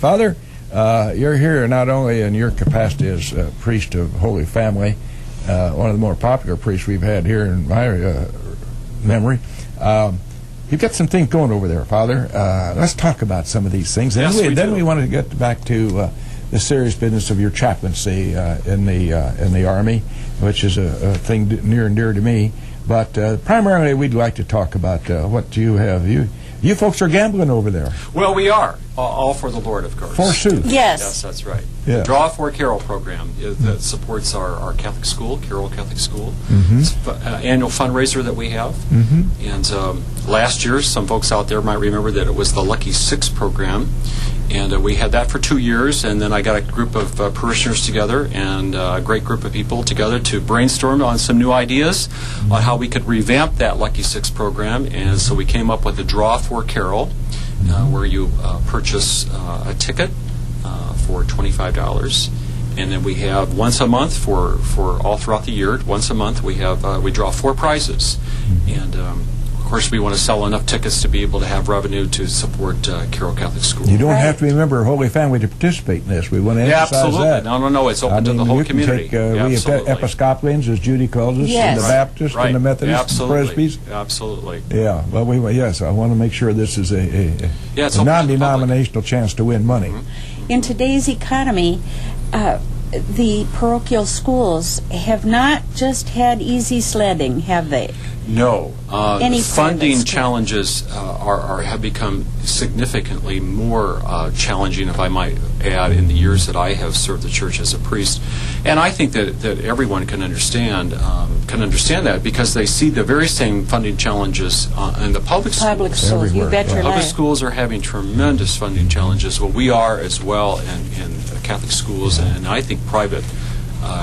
Father, you're here not only in your capacity as priest of Holy Family, one of the more popular priests we've had here in my memory. You've got some things going over there, Father. Let's talk about some of these things. Yes, then we want to get back to the serious business of your chaplaincy in the Army, which is a thing near and dear to me. But primarily, we'd like to talk about what you have. You folks are gambling over there. Well, we are. All for the Lord, of course. Forsooth. Yes. Yes, that's right. Yeah. The Draw for Carol program that supports our Catholic school, Carroll Catholic School. It's an annual fundraiser that we have. And last year, some folks out there might remember that it was the Lucky Six program. And we had that for 2 years, and then I got a group of parishioners together and a great group of people together to brainstorm on some new ideas on how we could revamp that Lucky Six program. And so we came up with the Draw for Carol, where you purchase a ticket for $25. And then we have once a month for all throughout the year, once a month we have we draw 4 prizes. And of course, we want to sell enough tickets to be able to have revenue to support Carroll Catholic School. You don't have to be a member of Holy Family to participate in this. We want to emphasize absolutely. that. No, it's open to the whole community. We have Episcopalians, as Judy calls us, and the Baptists and the Methodists and Presbys. Absolutely. Yeah, well, yes, I want to make sure this is a non-denominational chance to win money. In today's economy, the parochial schools have not just had easy sledding, have they? No. Any funding challenges have become significantly more challenging, if I might add, in the years that I have served the church as a priest. And I think that everyone can understand that because they see the very same funding challenges in the public schools. Public schools, you bet your life. Public schools are having tremendous funding challenges. Well, we are as well in Catholic schools and I think private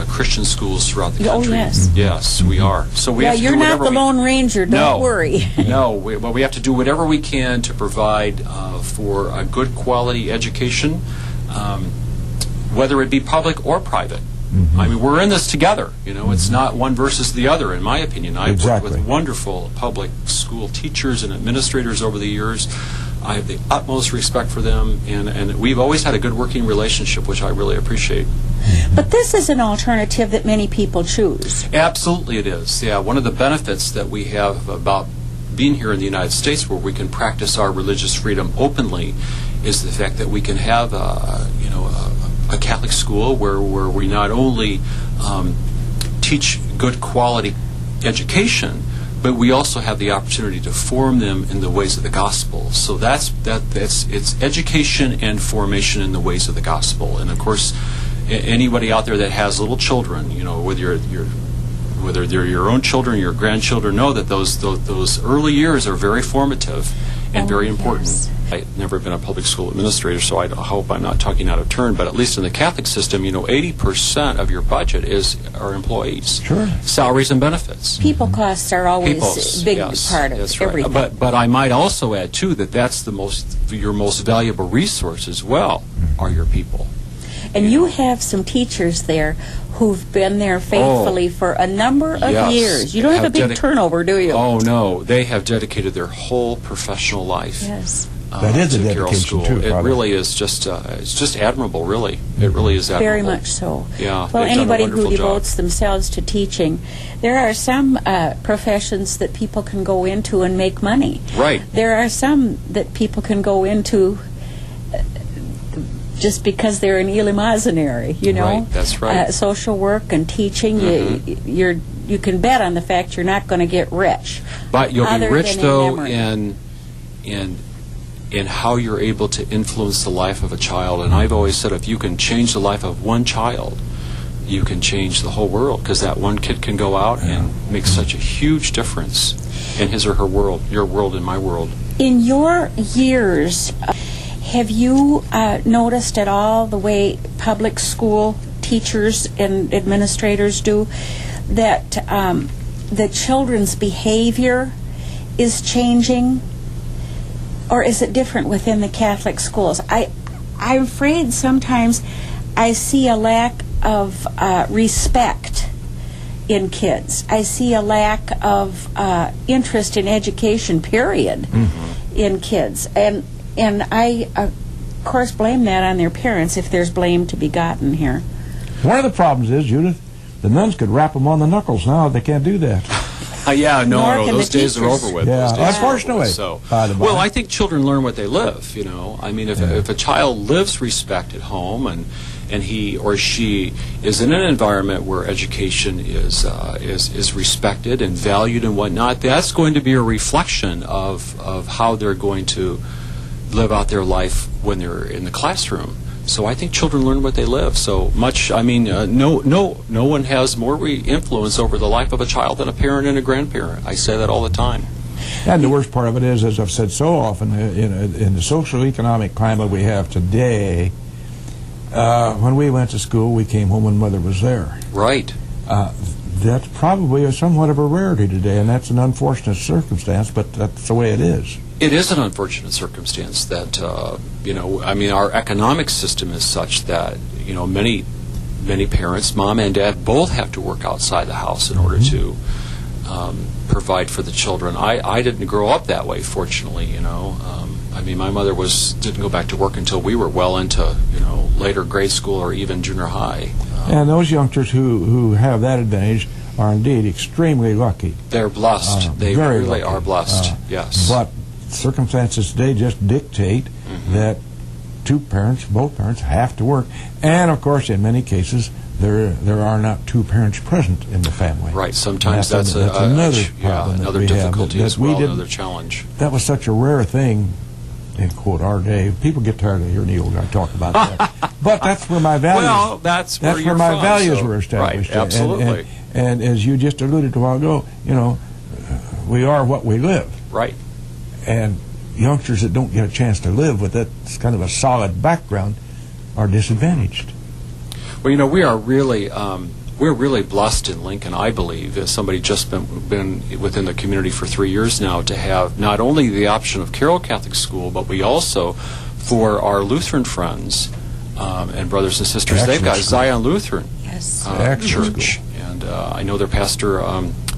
Christian schools throughout the country. Oh, yes. Yes, we are. So we have to you're do not the Lone Ranger, don't worry. No, we have to do whatever we can to provide for a good quality education, whether it be public or private. I mean, we're in this together. You know, it's not one versus the other, in my opinion. I've worked with wonderful public school teachers and administrators over the years. I have the utmost respect for them, and we've always had a good working relationship, which I really appreciate. But this is an alternative that many people choose. Absolutely it is. Yeah, one of the benefits that we have about being here in the United States where we can practice our religious freedom openly is the fact that we can have a Catholic school where we not only teach good quality education, but we also have the opportunity to form them in the ways of the gospel. So it's education and formation in the ways of the gospel. And of course, anybody out there that has little children, you know, whether they're your own children or your grandchildren, know that those early years are very formative and very important. Yes. I've never been a public school administrator, so I hope I'm not talking out of turn, but at least in the Catholic system, 80% of your budget are employees. Sure. Salaries and benefits. People costs are always a big part of everything. But I might also add, too, that that's your most valuable resource as well, are your people. And you have some teachers there who've been there faithfully for a number of years. You don't have a big turnover, do you? Oh, no. They have dedicated their whole professional life. Yes. That is a dedication, too, It really is just admirable, really. It really is admirable. Very much so. Yeah. Well, anybody who devotes themselves to teaching, there are some professions that people can go into and make money. Right. There are some that people can go into just because they're an eleemosynary, you know. Right, that's right. Social work and teaching, you can bet on the fact you're not going to get rich. But you'll be rich, though, in how you're able to influence the life of a child. And I've always said if you can change the life of one child, you can change the whole world, because that one kid can go out and make such a huge difference in his or her world, your world and my world. In your years, have you noticed at all the way public school teachers and administrators do that the children's behavior is changing? Or is it different within the Catholic schools? I'm afraid sometimes I see a lack of respect in kids. I see a lack of interest in education, period, in kids. And I of course, blame that on their parents if there's blame to be gotten here. One of the problems is, Judith, the nuns could rap them on the knuckles. Now they can't do that. Yeah, Nor no, can those the days are teachers. over with. Yeah, Those days are unfortunately, over with. So, by the by. well, I think children learn what they live. You know, I mean, if a child lives respect at home and he or she is in an environment where education is respected and valued and whatnot, that's going to be a reflection of how they're going to live out their life when they're in the classroom. So I think children learn what they live. So much, I mean, no one has more influence over the life of a child than a parent and a grandparent. I say that all the time. And the worst part of it is, as I've said so often, in the social economic climate we have today, when we went to school, we came home and Mother was there. Right. That's probably somewhat of a rarity today, and that's an unfortunate circumstance, but that's the way it is. It is an unfortunate circumstance that, you know, I mean, our economic system is such that, you know, many parents, mom and dad, both have to work outside the house in order to provide for the children. I didn't grow up that way, fortunately, you know. I mean, my mother didn't go back to work until we were well into, you know, later grade school or even junior high. And those youngsters who have that advantage are indeed extremely lucky. They're blessed. They very really lucky. are blessed, yes. But circumstances today just dictate that both parents have to work. And, of course, in many cases, there are not two parents present in the family. Right. Sometimes that's another problem another that we difficulty have, as well, another challenge. That was such a rare thing, in quote, our day. People get tired of hearing the old guy talk about that. But that's where my values. Well, that's where you're my from, values so, were established. Right. Absolutely. And as you just alluded to a while ago, you know, we are what we live. Right. And youngsters that don't get a chance to live with that kind of a solid background are disadvantaged. Well, you know, we're really blessed in Lincoln, I believe, as somebody just been within the community for 3 years now, to have not only the option of Carroll Catholic School, but we also, for our Lutheran friends and brothers and sisters, Excellent they've got school. Zion Lutheran Church. And I know their pastor,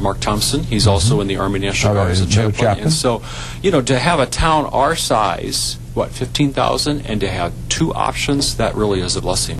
Mark Thompson. He's also in the Army National Guard as a chaplain. And so, you know, to have a town our size, 15,000, and to have two options, that really is a blessing.